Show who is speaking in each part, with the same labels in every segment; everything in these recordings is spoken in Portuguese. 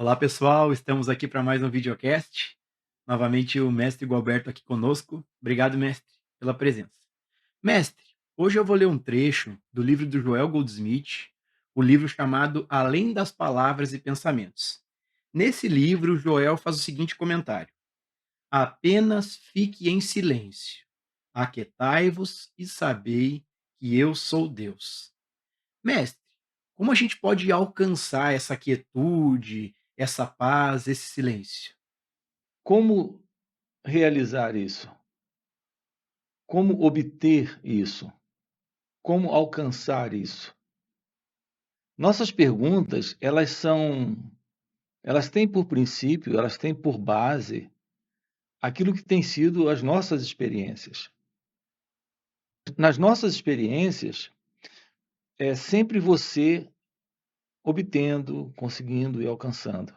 Speaker 1: Olá pessoal, estamos aqui para mais um videocast. Novamente o mestre Gualberto aqui conosco. Obrigado, mestre, pela presença. Mestre, hoje eu vou ler um trecho do livro do Joel Goldsmith, o livro chamado Além das Palavras e Pensamentos. Nesse livro, Joel faz o seguinte comentário: apenas fique em silêncio, aquietai-vos e sabei que eu sou Deus. Mestre, como a gente pode alcançar essa quietude, essa paz, esse silêncio?
Speaker 2: Como realizar isso? Como obter isso? Como alcançar isso? Nossas perguntas, elas têm por princípio, elas têm por base aquilo que tem sido as nossas experiências. Nas nossas experiências, é sempre você obtendo, conseguindo e alcançando.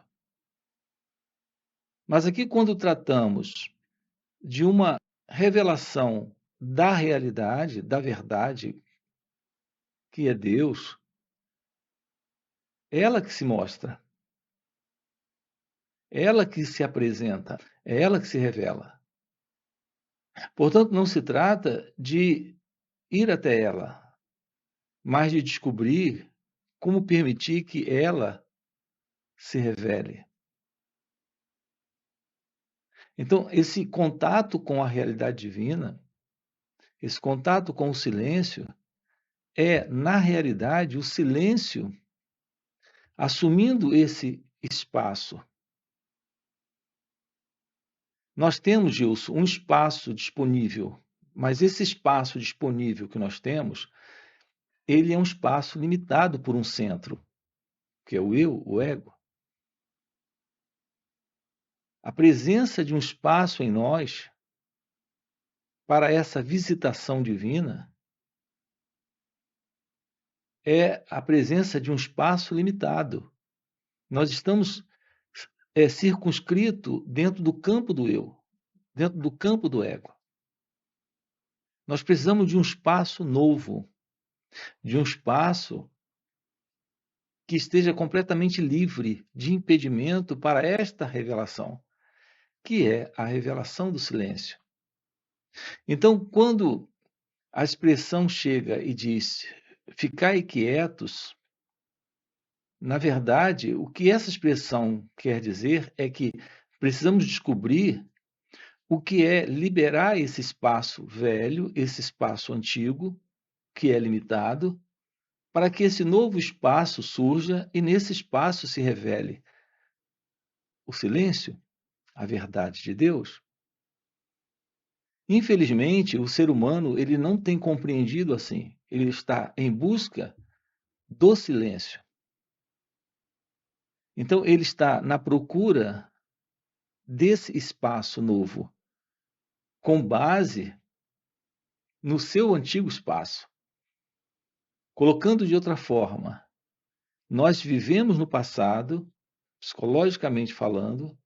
Speaker 2: Mas aqui, quando tratamos de uma revelação da realidade, da verdade, que é Deus, é ela que se mostra. É ela que se apresenta, é ela que se revela. Portanto, não se trata de ir até ela, mas de descobrir como permitir que ela se revele. Então, esse contato com a realidade divina, esse contato com o silêncio, é, na realidade, o silêncio assumindo esse espaço. Nós temos, Gilson, um espaço disponível, mas esse espaço disponível que nós temos, ele é um espaço limitado por um centro, que é o eu, o ego. A presença de um espaço em nós para essa visitação divina é a presença de um espaço limitado. Nós estamos circunscrito dentro do campo do eu, dentro do campo do ego. Nós precisamos de um espaço novo, de um espaço que esteja completamente livre de impedimento para esta revelação, que é a revelação do silêncio. Então, quando a expressão chega e diz: "Ficai quietos", na verdade, o que essa expressão quer dizer é que precisamos descobrir o que é liberar esse espaço velho, esse espaço antigo, que é limitado, para que esse novo espaço surja e nesse espaço se revele o silêncio, a verdade de Deus. Infelizmente, o ser humano ele não tem compreendido assim. Ele está em busca do silêncio. Então, ele está na procura desse espaço novo, com base no seu antigo espaço. Colocando de outra forma, nós vivemos no passado, psicologicamente falando,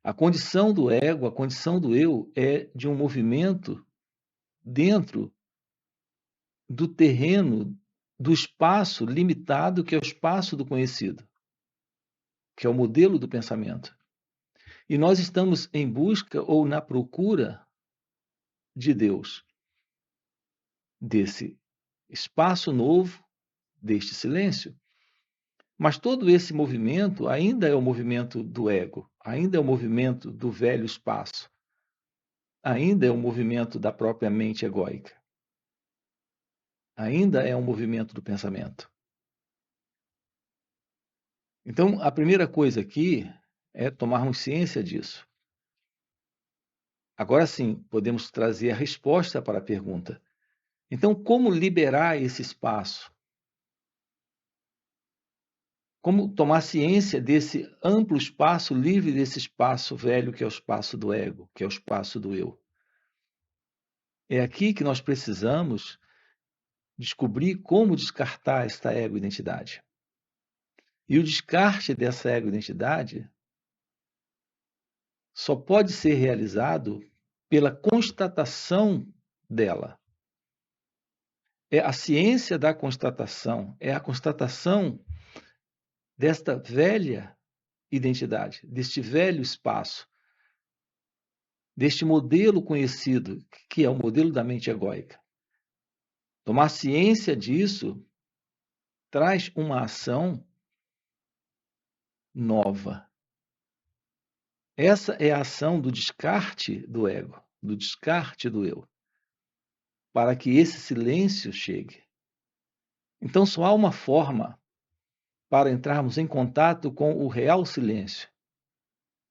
Speaker 2: a condição do ego, a condição do eu é de um movimento dentro do terreno, do espaço limitado que é o espaço do conhecido, que é o modelo do pensamento. E nós estamos em busca ou na procura de Deus, desse espaço novo, deste silêncio. Mas todo esse movimento ainda é o movimento do ego, ainda é o movimento do velho espaço, ainda é o movimento da própria mente egóica, ainda é um movimento do pensamento. Então, a primeira coisa aqui é tomarmos ciência disso. Agora sim, podemos trazer a resposta para a pergunta. Então, como liberar esse espaço? Como tomar ciência desse amplo espaço, livre desse espaço velho que é o espaço do ego, que é o espaço do eu? É aqui que nós precisamos descobrir como descartar esta ego-identidade. E o descarte dessa ego-identidade só pode ser realizado pela constatação dela. É a ciência da constatação, é a constatação desta velha identidade, deste velho espaço, deste modelo conhecido, que é o modelo da mente egóica. Tomar ciência disso traz uma ação nova. Essa é a ação do descarte do ego, do descarte do eu, para que esse silêncio chegue. Então, só há uma forma para entrarmos em contato com o real silêncio.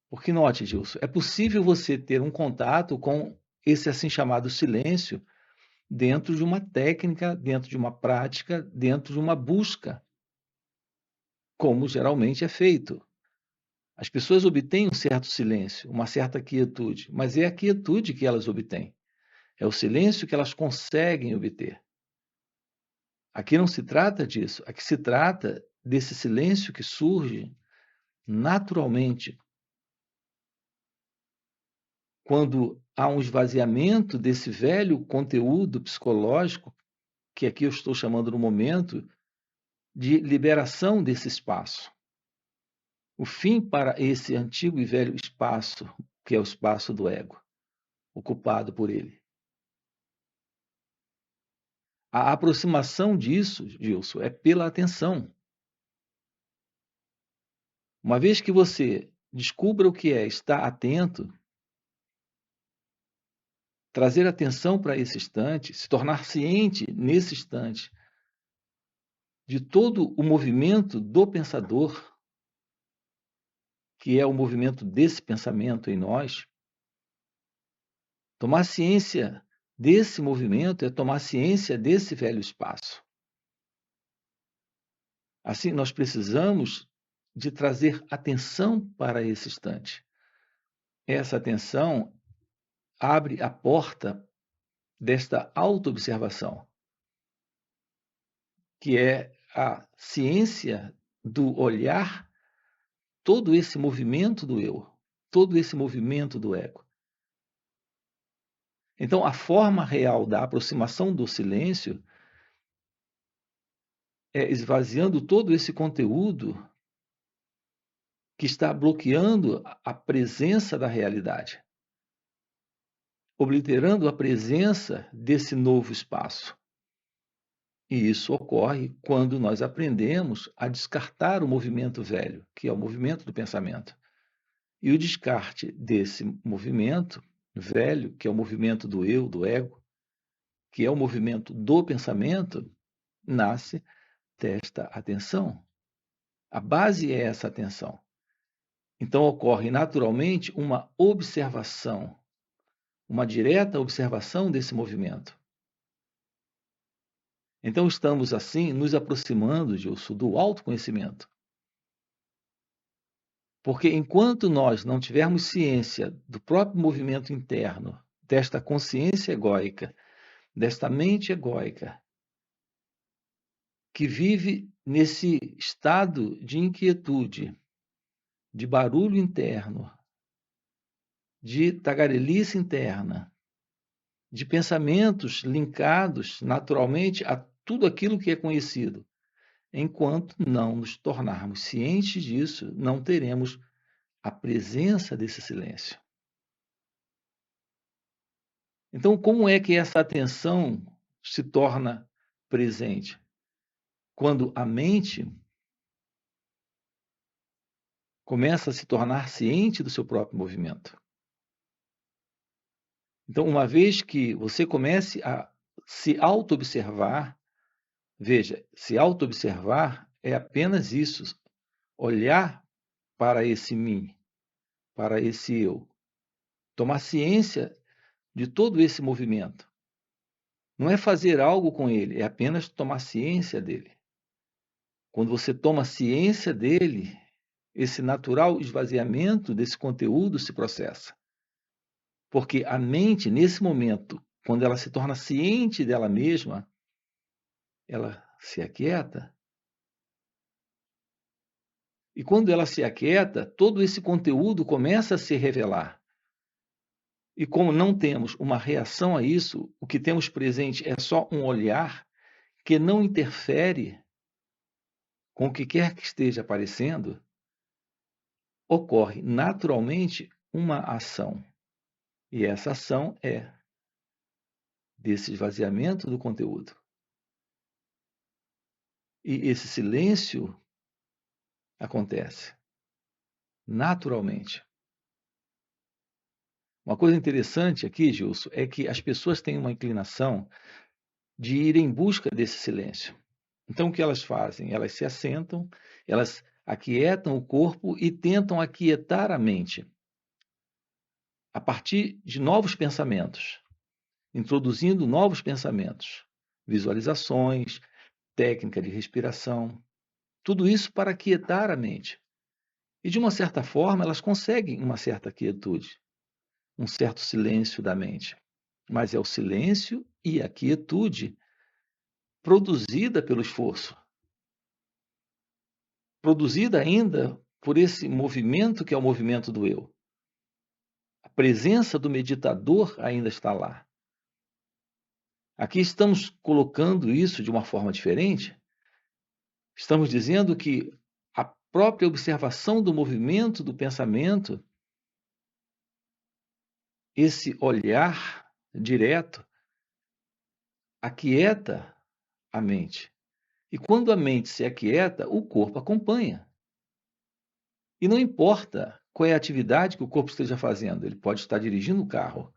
Speaker 2: Porque note, Gilson, é possível você ter um contato com esse assim chamado silêncio dentro de uma técnica, dentro de uma prática, dentro de uma busca, como geralmente é feito. As pessoas obtêm um certo silêncio, uma certa quietude, mas é a quietude que elas obtêm. É o silêncio que elas conseguem obter. Aqui não se trata disso, aqui se trata desse silêncio que surge naturalmente quando há um esvaziamento desse velho conteúdo psicológico, que aqui eu estou chamando no momento de liberação desse espaço. O fim para esse antigo e velho espaço, que é o espaço do ego, ocupado por ele. A aproximação disso, Gilson, é pela atenção. Uma vez que você descubra o que é estar atento, trazer atenção para esse instante, se tornar ciente nesse instante de todo o movimento do pensador, que é o movimento desse pensamento em nós, tomar ciência desse movimento é tomar ciência desse velho espaço. Assim, nós precisamos de trazer atenção para esse instante. Essa atenção abre a porta desta autoobservação, que é a ciência do olhar todo esse movimento do eu, todo esse movimento do ego. Então, a forma real da aproximação do silêncio é esvaziando todo esse conteúdo que está bloqueando a presença da realidade, obliterando a presença desse novo espaço. E isso ocorre quando nós aprendemos a descartar o movimento velho, que é o movimento do pensamento. E o descarte desse movimento velho, que é o movimento do eu, do ego, que é o movimento do pensamento, nasce desta atenção. A base é essa atenção. Então ocorre naturalmente uma observação, uma direta observação desse movimento. Então estamos assim nos aproximando, Gilson, do autoconhecimento. Porque enquanto nós não tivermos ciência do próprio movimento interno, desta consciência egóica, desta mente egóica, que vive nesse estado de inquietude, de barulho interno, de tagarelice interna, de pensamentos linkados naturalmente a tudo aquilo que é conhecido. Enquanto não nos tornarmos cientes disso, não teremos a presença desse silêncio. Então, como é que essa atenção se torna presente? Quando a mente começa a se tornar ciente do seu próprio movimento. Então, uma vez que você comece a se auto-observar, veja, se auto-observar é apenas isso, olhar para esse mim, para esse eu, tomar ciência de todo esse movimento. Não é fazer algo com ele, é apenas tomar ciência dele. Quando você toma ciência dele, esse natural esvaziamento desse conteúdo se processa. Porque a mente, nesse momento, quando ela se torna ciente dela mesma, ela se aquieta. E quando ela se aquieta, todo esse conteúdo começa a se revelar. E como não temos uma reação a isso, o que temos presente é só um olhar que não interfere com o que quer que esteja aparecendo, ocorre naturalmente uma ação. E essa ação é desse esvaziamento do conteúdo. E esse silêncio acontece naturalmente. Uma coisa interessante aqui, Gilson, é que as pessoas têm uma inclinação de ir em busca desse silêncio. Então, o que elas fazem? Elas se assentam, elas aquietam o corpo e tentam aquietar a mente a partir de novos pensamentos, introduzindo novos pensamentos, visualizações, técnica de respiração, tudo isso para aquietar a mente. E, de uma certa forma, elas conseguem uma certa quietude, um certo silêncio da mente. Mas é o silêncio e a quietude produzida pelo esforço, produzida ainda por esse movimento que é o movimento do eu. A presença do meditador ainda está lá. Aqui estamos colocando isso de uma forma diferente. Estamos dizendo que a própria observação do movimento do pensamento, esse olhar direto, aquieta a mente. E quando a mente se aquieta, o corpo acompanha. E não importa qual é a atividade que o corpo esteja fazendo, ele pode estar dirigindo o carro,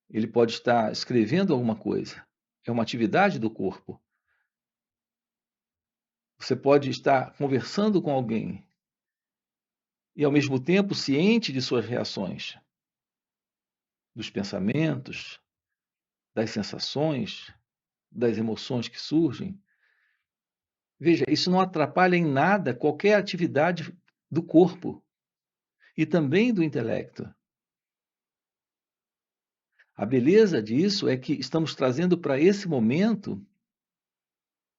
Speaker 2: ele pode estar escrevendo alguma coisa. É uma atividade do corpo. Você pode estar conversando com alguém e, ao mesmo tempo, ciente de suas reações, dos pensamentos, das sensações, das emoções que surgem. Veja, isso não atrapalha em nada qualquer atividade do corpo e também do intelecto. A beleza disso é que estamos trazendo para esse momento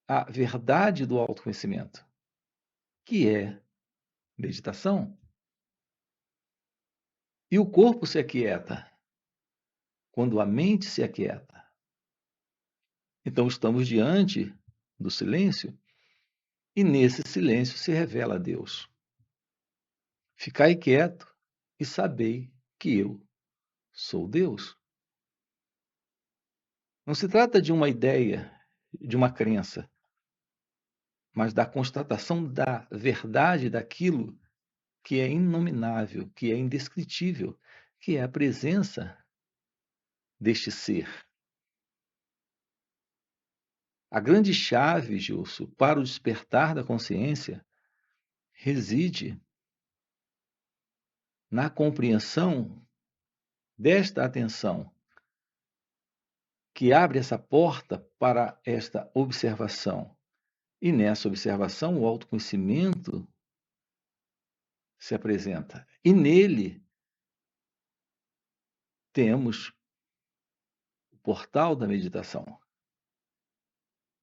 Speaker 2: a verdade do autoconhecimento, que é meditação. E o corpo se aquieta quando a mente se aquieta. Então estamos diante do silêncio e nesse silêncio se revela Deus. Ficai quieto e sabei que eu sou Deus. Não se trata de uma ideia, de uma crença, mas da constatação da verdade daquilo que é inominável, que é indescritível, que é a presença deste ser. A grande chave, Gilson, para o despertar da consciência reside na compreensão desta atenção, que abre essa porta para esta observação. E nessa observação, o autoconhecimento se apresenta. E nele temos o portal da meditação.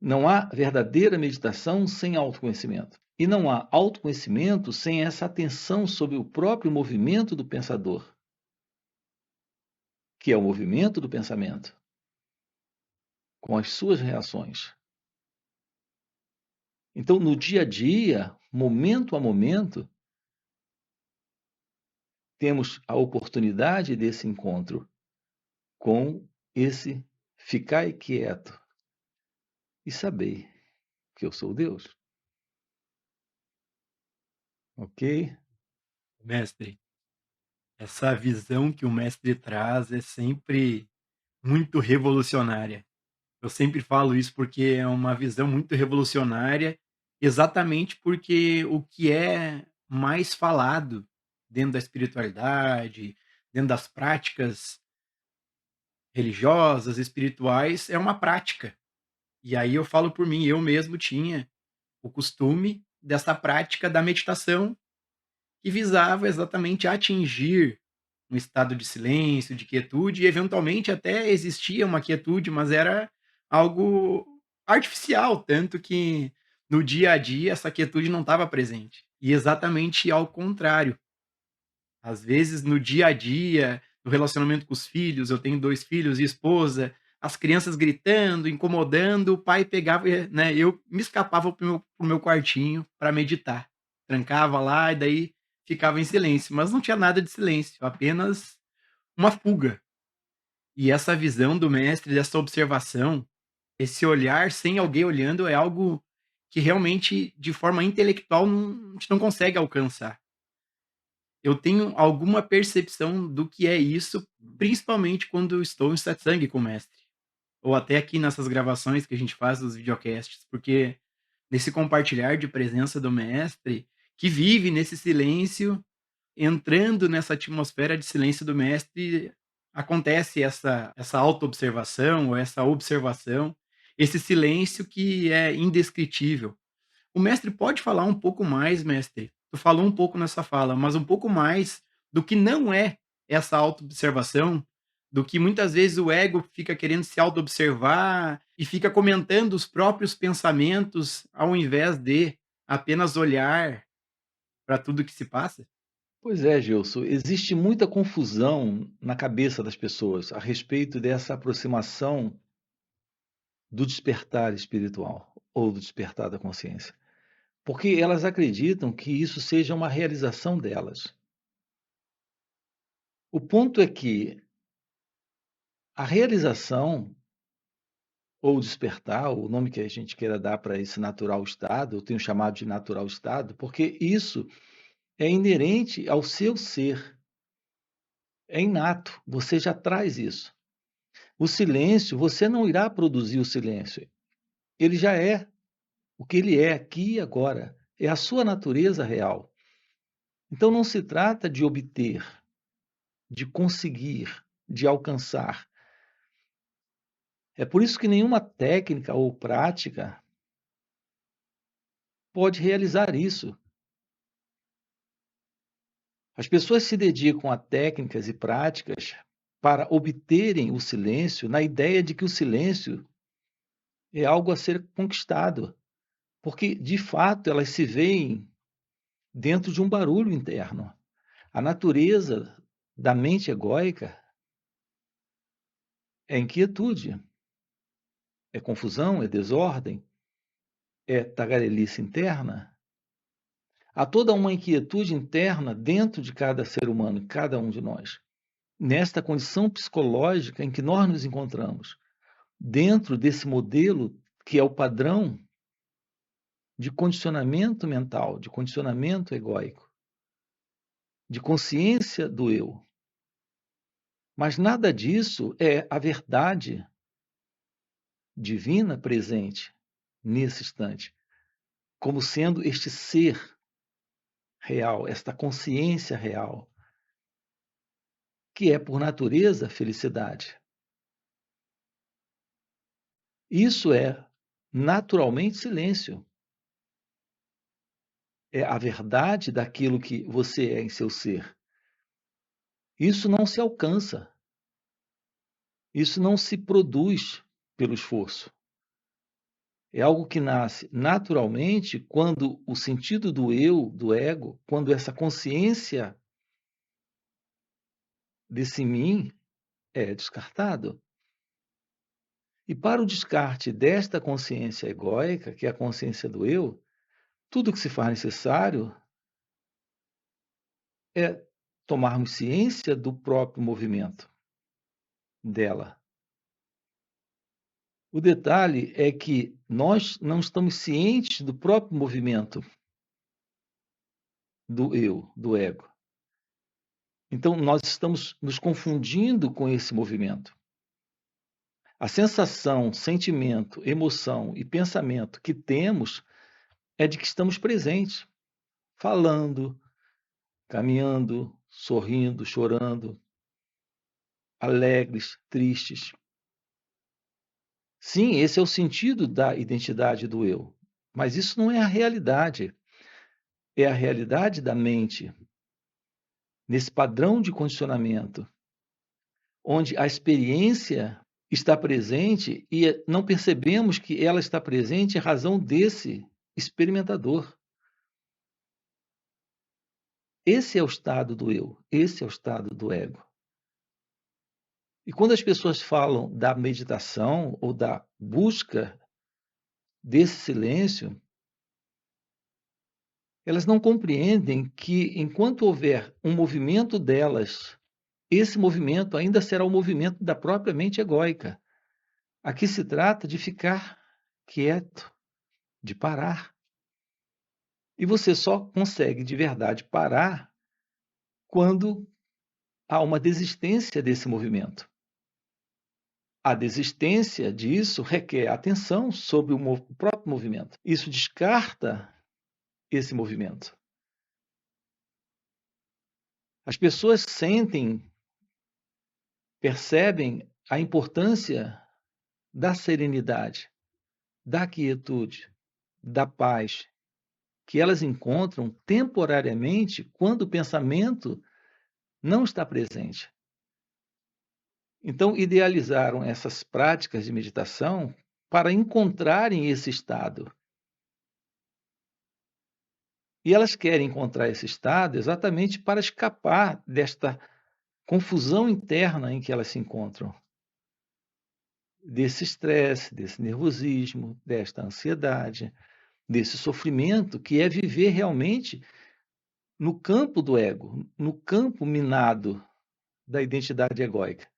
Speaker 2: Não há verdadeira meditação sem autoconhecimento. E não há autoconhecimento sem essa atenção sobre o próprio movimento do pensador, que é o movimento do pensamento, com as suas reações. Então, no dia a dia, momento a momento, temos a oportunidade desse encontro com esse ficar quieto e saber que eu sou Deus. Ok?
Speaker 1: Mestre, essa visão que o mestre traz é sempre muito revolucionária. Eu sempre falo isso porque é uma visão muito revolucionária, exatamente porque o que é mais falado dentro da espiritualidade, dentro das práticas religiosas, espirituais, é uma prática. E aí eu falo por mim, eu mesmo tinha o costume dessa prática da meditação que visava exatamente atingir um estado de silêncio, de quietude, e eventualmente até existia uma quietude, mas era algo artificial, tanto que no dia a dia essa quietude não estava presente. E exatamente ao contrário. Às vezes no dia a dia, no relacionamento com os filhos, eu tenho 2 filhos e esposa, as crianças gritando, incomodando, o pai pegava, né, eu me escapava para o meu quartinho para meditar. Trancava lá e daí ficava em silêncio, mas não tinha nada de silêncio, apenas uma fuga. E essa visão do mestre, dessa observação, esse olhar sem alguém olhando é algo que realmente, de forma intelectual, a gente não consegue alcançar. Eu tenho alguma percepção do que é isso, principalmente quando eu estou em satsang com o mestre, ou até aqui nessas gravações que a gente faz dos videocasts, porque nesse compartilhar de presença do mestre, que vive nesse silêncio, entrando nessa atmosfera de silêncio do mestre, acontece essa autoobservação ou essa observação, esse silêncio que é indescritível. O mestre pode falar um pouco mais, mestre? Tu falou um pouco nessa fala, mas um pouco mais do que não é essa autoobservação, do que muitas vezes o ego fica querendo se autoobservar e fica comentando os próprios pensamentos, ao invés de apenas olhar para tudo que se passa?
Speaker 2: Pois é, Gilson, existe muita confusão na cabeça das pessoas a respeito dessa aproximação do despertar espiritual ou do despertar da consciência, porque elas acreditam que isso seja uma realização delas. O ponto é que a realização ou despertar, o nome que a gente queira dar para esse natural estado, eu tenho chamado de natural estado, porque isso é inerente ao seu ser, é inato, você já traz isso. O silêncio, você não irá produzir o silêncio, ele já é o que ele é aqui e agora, é a sua natureza real. Então não se trata de obter, de conseguir, de alcançar. É por isso que nenhuma técnica ou prática pode realizar isso. As pessoas se dedicam a técnicas e práticas para obterem o silêncio, na ideia de que o silêncio é algo a ser conquistado, porque de fato elas se veem dentro de um barulho interno. A natureza da mente egóica é inquietude, é confusão, é desordem, é tagarelice interna. Há toda uma inquietude interna dentro de cada ser humano, cada um de nós, nesta condição psicológica em que nós nos encontramos, dentro desse modelo que é o padrão de condicionamento mental, de condicionamento egóico, de consciência do eu. Mas nada disso é a verdade divina presente nesse instante, como sendo este ser real, esta consciência real, que é por natureza felicidade. Isso é naturalmente silêncio. É a verdade daquilo que você é em seu ser. Isso não se alcança. Isso não se produz pelo esforço. É algo que nasce naturalmente quando o sentido do eu, do ego, quando essa consciência desse mim é descartado. E para o descarte desta consciência egóica, que é a consciência do eu, tudo que se faz necessário é tomarmos ciência do próprio movimento dela. O detalhe é que nós não estamos cientes do próprio movimento do eu, do ego. Então, nós estamos nos confundindo com esse movimento. A sensação, sentimento, emoção e pensamento que temos é de que estamos presentes, falando, caminhando, sorrindo, chorando, alegres, tristes. Sim, esse é o sentido da identidade do eu, mas isso não é a realidade. É a realidade da mente, nesse padrão de condicionamento, onde a experiência está presente e não percebemos que ela está presente em razão desse experimentador. Esse é o estado do eu, esse é o estado do ego. E quando as pessoas falam da meditação ou da busca desse silêncio, Elas não compreendem que, enquanto houver um movimento delas, esse movimento ainda será o movimento da própria mente egóica. Aqui se trata de ficar quieto, de parar. E você só consegue de verdade parar quando há uma desistência desse movimento. A desistência disso requer atenção sobre o próprio movimento. Isso descarta esse movimento. As pessoas sentem, percebem a importância da serenidade, da quietude, da paz, que elas encontram temporariamente quando o pensamento não está presente. Então, idealizaram essas práticas de meditação para encontrarem esse estado. E elas querem encontrar esse estado exatamente para escapar desta confusão interna em que elas se encontram, desse estresse, desse nervosismo, desta ansiedade, desse sofrimento que é viver realmente no campo do ego, no campo minado da identidade egóica,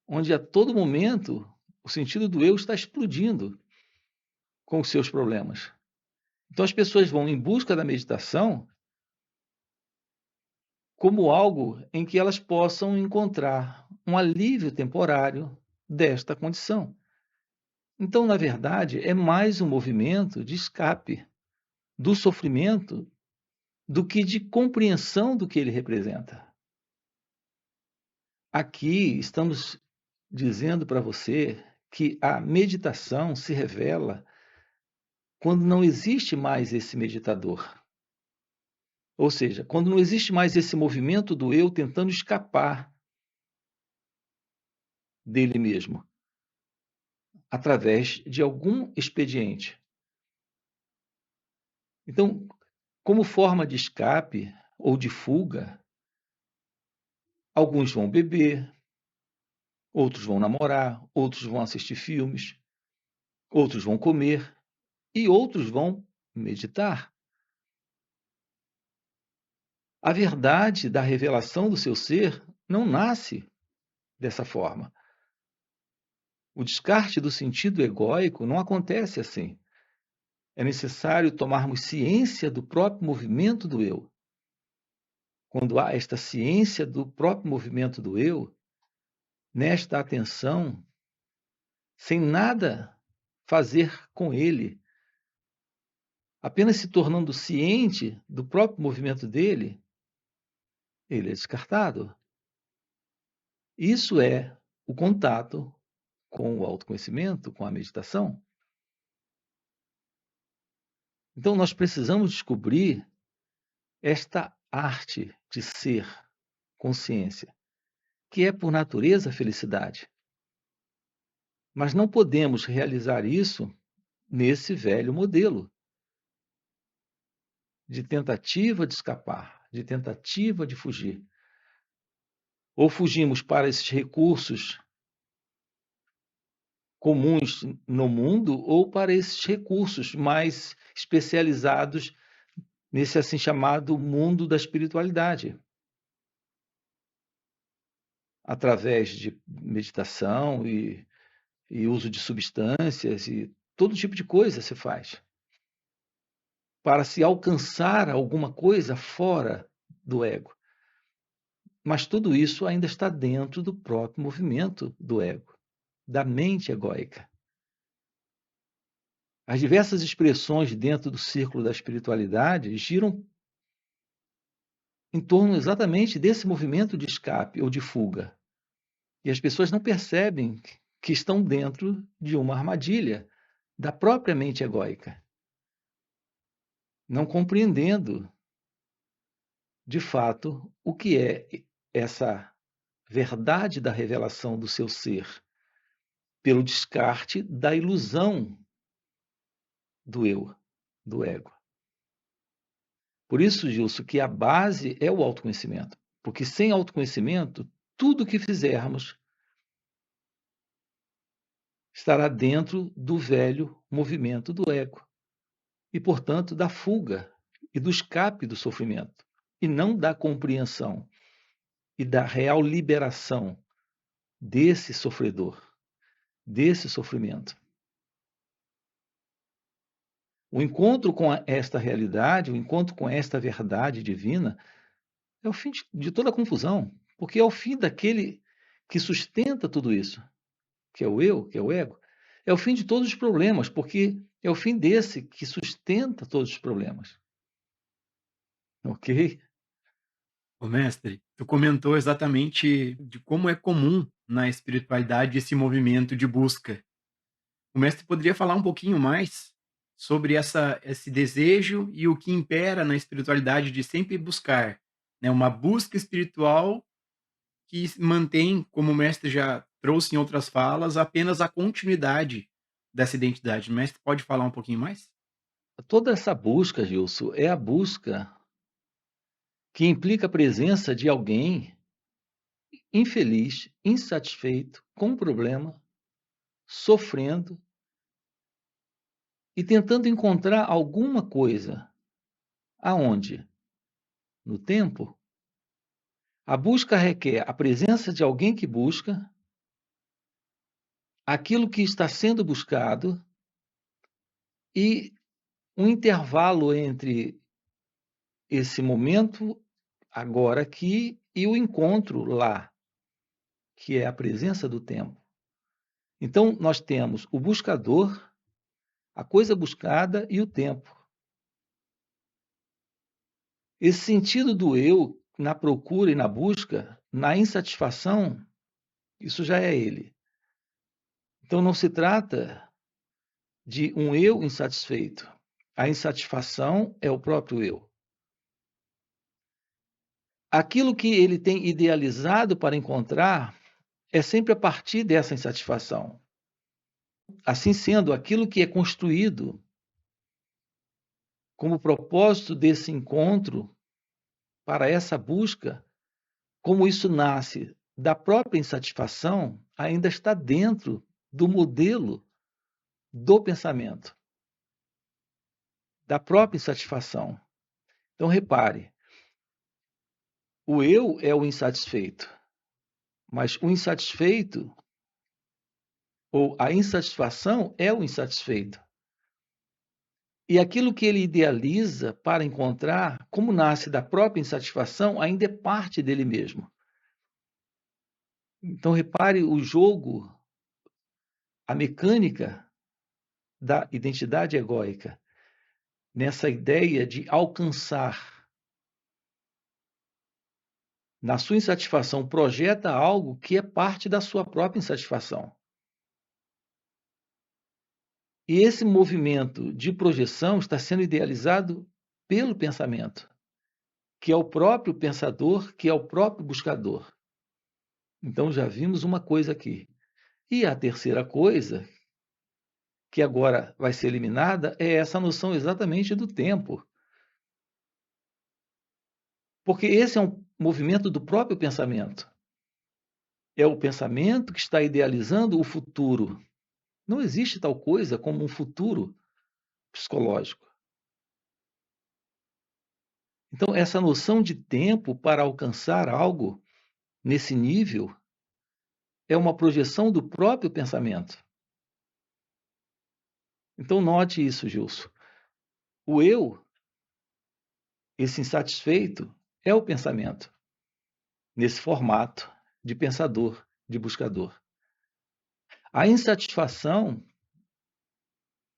Speaker 2: onde a todo momento o sentido do eu está explodindo com os seus problemas. Então as pessoas vão em busca da meditação como algo em que elas possam encontrar um alívio temporário desta condição. Então, na verdade, é mais um movimento de escape do sofrimento do que de compreensão do que ele representa. Aqui estamos dizendo para você que a meditação se revela quando não existe mais esse meditador. Ou seja, quando não existe mais esse movimento do eu tentando escapar dele mesmo, através de algum expediente. Então, como forma de escape ou de fuga, alguns vão beber, outros vão namorar, outros vão assistir filmes, outros vão comer e outros vão meditar. A verdade da revelação do seu ser não nasce dessa forma. O descarte do sentido egóico não acontece assim. É necessário tomarmos ciência do próprio movimento do eu. Quando há esta ciência do próprio movimento do eu, nesta atenção, sem nada fazer com ele, apenas se tornando ciente do próprio movimento dele, ele é descartado. Isso é o contato com o autoconhecimento, com a meditação. Então, nós precisamos descobrir esta arte de ser consciência, que é, por natureza, felicidade. Mas não podemos realizar isso nesse velho modelo de tentativa de escapar, de tentativa de fugir. Ou fugimos para esses recursos comuns no mundo, ou para esses recursos mais especializados nesse assim chamado mundo da espiritualidade, através de meditação e uso de substâncias e todo tipo de coisa se faz para se alcançar alguma coisa fora do ego. Mas tudo isso ainda está dentro do próprio movimento do ego, da mente egóica. As diversas expressões dentro do círculo da espiritualidade giram em torno exatamente desse movimento de escape ou de fuga. E as pessoas não percebem que estão dentro de uma armadilha da própria mente egóica, não compreendendo, de fato, o que é essa verdade da revelação do seu ser, pelo descarte da ilusão do eu, do ego. Por isso, Gilson, que a base é o autoconhecimento. Porque sem autoconhecimento, tudo que fizermos estará dentro do velho movimento do ego. E, portanto, da fuga e do escape do sofrimento, e não da compreensão e da real liberação desse sofredor, desse sofrimento. O encontro com esta realidade, o encontro com esta verdade divina, é o fim de toda a confusão, porque é o fim daquele que sustenta tudo isso, que é o eu, que é o ego. É o fim de todos os problemas, porque é o fim desse que sustenta todos os problemas. Ok?
Speaker 1: Ô mestre, tu comentou exatamente de como é comum na espiritualidade esse movimento de busca. O mestre poderia falar um pouquinho mais sobre esse desejo e o que impera na espiritualidade de sempre buscar, né, uma busca espiritual que mantém, como o mestre já trouxe em outras falas, apenas a continuidade dessa identidade. O mestre pode falar um pouquinho mais?
Speaker 2: Toda essa busca, Gilson, é a busca que implica a presença de alguém infeliz, insatisfeito, com problema, sofrendo e tentando encontrar alguma coisa. Aonde? No tempo? A busca requer a presença de alguém que busca aquilo que está sendo buscado e um intervalo entre esse momento, agora aqui, e o encontro lá, que é a presença do tempo. Então, nós temos o buscador, a coisa buscada e o tempo. Esse sentido do eu na procura e na busca, na insatisfação, isso já é ele. Então, não se trata de um eu insatisfeito. A insatisfação é o próprio eu. Aquilo que ele tem idealizado para encontrar é sempre a partir dessa insatisfação. Assim sendo, aquilo que é construído como propósito desse encontro para essa busca, como isso nasce da própria insatisfação, ainda está dentro do modelo do pensamento, da própria insatisfação. Então, repare, o eu é o insatisfeito, mas o insatisfeito ou a insatisfação é o insatisfeito. E aquilo que ele idealiza para encontrar, como nasce da própria insatisfação, ainda é parte dele mesmo. Então, repare o jogo, a mecânica da identidade egóica, nessa ideia de alcançar. Na sua insatisfação, projeta algo que é parte da sua própria insatisfação. E esse movimento de projeção está sendo idealizado pelo pensamento, que é o próprio pensador, que é o próprio buscador. Então já vimos uma coisa aqui. E a terceira coisa, que agora vai ser eliminada, é essa noção exatamente do tempo. Porque esse é um movimento do próprio pensamento. É o pensamento que está idealizando o futuro. Não existe tal coisa como um futuro psicológico. Então, essa noção de tempo para alcançar algo nesse nível é uma projeção do próprio pensamento. Então, note isso, Gilson. O eu, esse insatisfeito, é o pensamento, nesse formato de pensador, de buscador. A insatisfação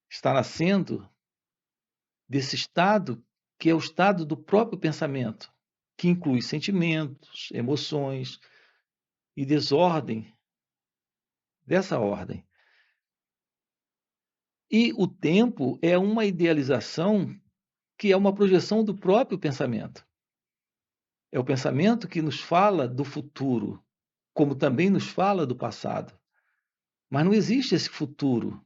Speaker 2: está nascendo desse estado que é o estado do próprio pensamento, que inclui sentimentos, emoções e desordem dessa ordem. E o tempo é uma idealização que é uma projeção do próprio pensamento. É o pensamento que nos fala do futuro, como também nos fala do passado. Mas não existe esse futuro,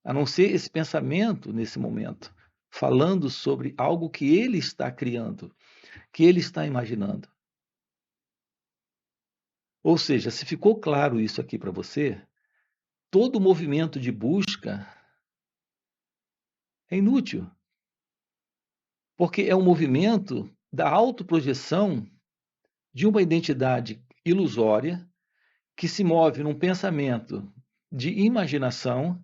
Speaker 2: a não ser esse pensamento nesse momento, falando sobre algo que ele está criando, que ele está imaginando. Ou seja, se ficou claro isso aqui para você, todo movimento de busca é inútil, porque é um movimento da autoprojeção de uma identidade ilusória que se move num pensamento de imaginação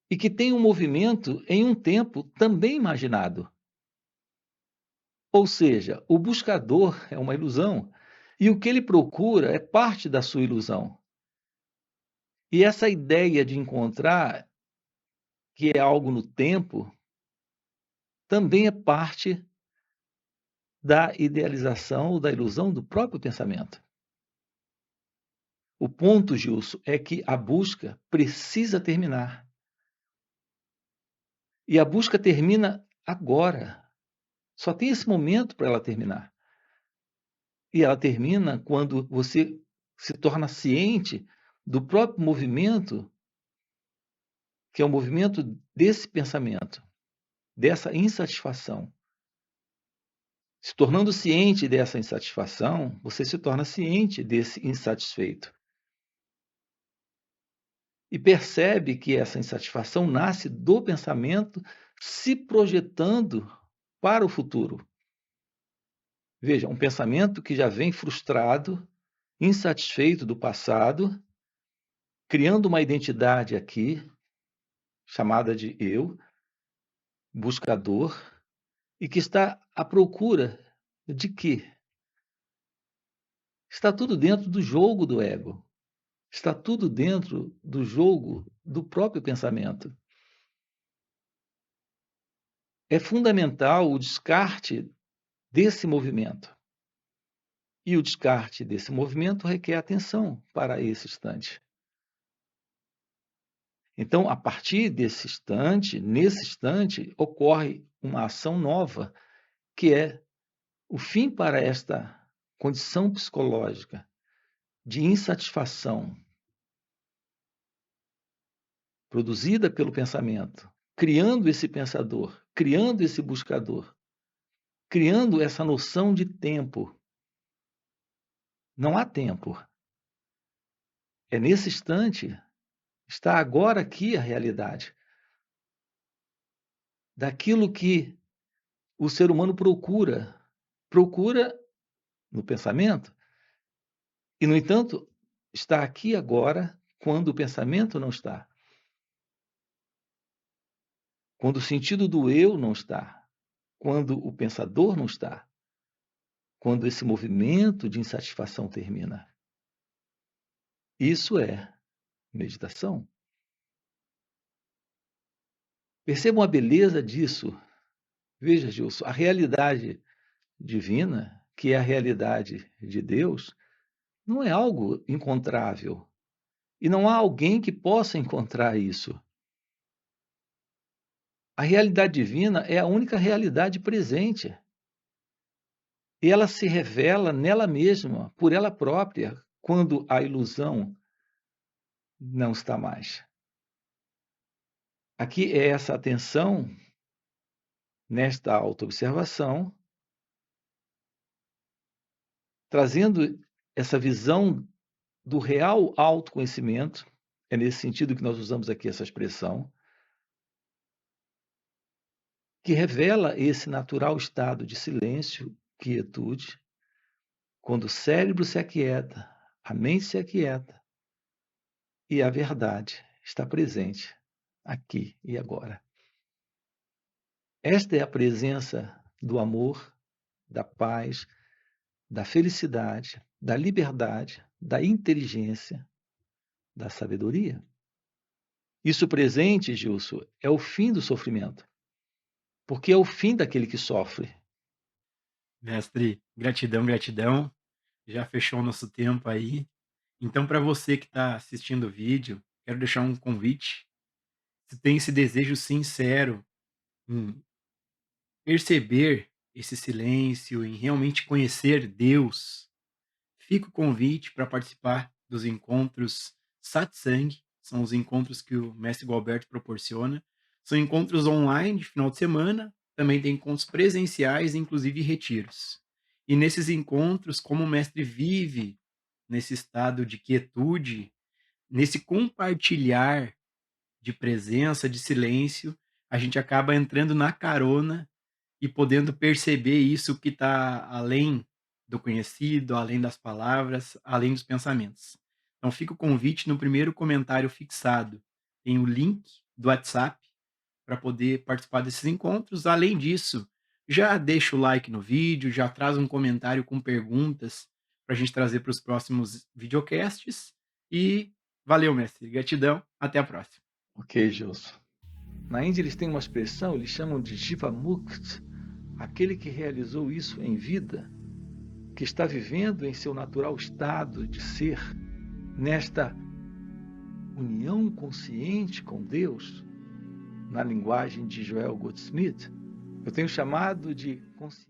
Speaker 2: e que tem um movimento em um tempo também imaginado. Ou seja, o buscador é uma ilusão e o que ele procura é parte da sua ilusão. E essa ideia de encontrar, que é algo no tempo, também é parte da idealização ou da ilusão do próprio pensamento. O ponto, Gilson, é que a busca precisa terminar. E a busca termina agora. Só tem esse momento para ela terminar. E ela termina quando você se torna ciente do próprio movimento, que é o movimento desse pensamento, dessa insatisfação. Se tornando ciente dessa insatisfação, você se torna ciente desse insatisfeito. E percebe que essa insatisfação nasce do pensamento se projetando para o futuro. Veja, um pensamento que já vem frustrado, insatisfeito do passado, criando uma identidade aqui, chamada de eu, buscador, e que está à procura de quê? Está tudo dentro do jogo do ego. Está tudo dentro do jogo do próprio pensamento. É fundamental o descarte desse movimento. E o descarte desse movimento requer atenção para esse instante. Então, a partir desse instante, nesse instante, ocorre uma ação nova, que é o fim para esta condição psicológica de insatisfação produzida pelo pensamento, criando esse pensador, criando esse buscador, criando essa noção de tempo. Não há tempo. É nesse instante, está agora aqui a realidade daquilo que o ser humano procura no pensamento, e, no entanto, está aqui agora quando o pensamento não está, quando o sentido do eu não está, quando o pensador não está, quando esse movimento de insatisfação termina. Isso é meditação. Percebam a beleza disso. Veja, Gilson, a realidade divina, que é a realidade de Deus, não é algo encontrável. E não há alguém que possa encontrar isso. A realidade divina é a única realidade presente. E ela se revela nela mesma, por ela própria, quando a ilusão não está mais. Aqui é essa atenção, nesta autoobservação, trazendo essa visão do real autoconhecimento, é nesse sentido que nós usamos aqui essa expressão, que revela esse natural estado de silêncio, quietude, quando o cérebro se aquieta, a mente se aquieta e a verdade está presente aqui e agora. Esta é a presença do amor, da paz, da felicidade, da liberdade, da inteligência, da sabedoria. Isso presente, Gilson, é o fim do sofrimento, porque é o fim daquele que sofre.
Speaker 1: Mestre, gratidão, gratidão. Já fechou o nosso tempo aí. Então, para você que está assistindo o vídeo, quero deixar um convite. Se tem esse desejo sincero em perceber esse silêncio, em realmente conhecer Deus, fica o convite para participar dos encontros Satsang, são os encontros que o mestre Gualberto proporciona. São encontros online de final de semana, também tem encontros presenciais, inclusive retiros. E nesses encontros, como o mestre vive nesse estado de quietude, nesse compartilhar de presença, de silêncio, a gente acaba entrando na carona e podendo perceber isso que está além do conhecido, além das palavras, além dos pensamentos. Então fica o convite no primeiro comentário fixado. Tem o link do WhatsApp para poder participar desses encontros. Além disso, já deixa o like no vídeo, já traz um comentário com perguntas para a gente trazer para os próximos videocasts. E valeu, mestre. Gratidão. Até a próxima.
Speaker 2: Ok, Gilson. Na Índia eles têm uma expressão, eles chamam de Jivamukta, aquele que realizou isso em vida, que está vivendo em seu natural estado de ser, nesta união consciente com Deus, na linguagem de Joel Goldsmith, eu tenho chamado de consciência.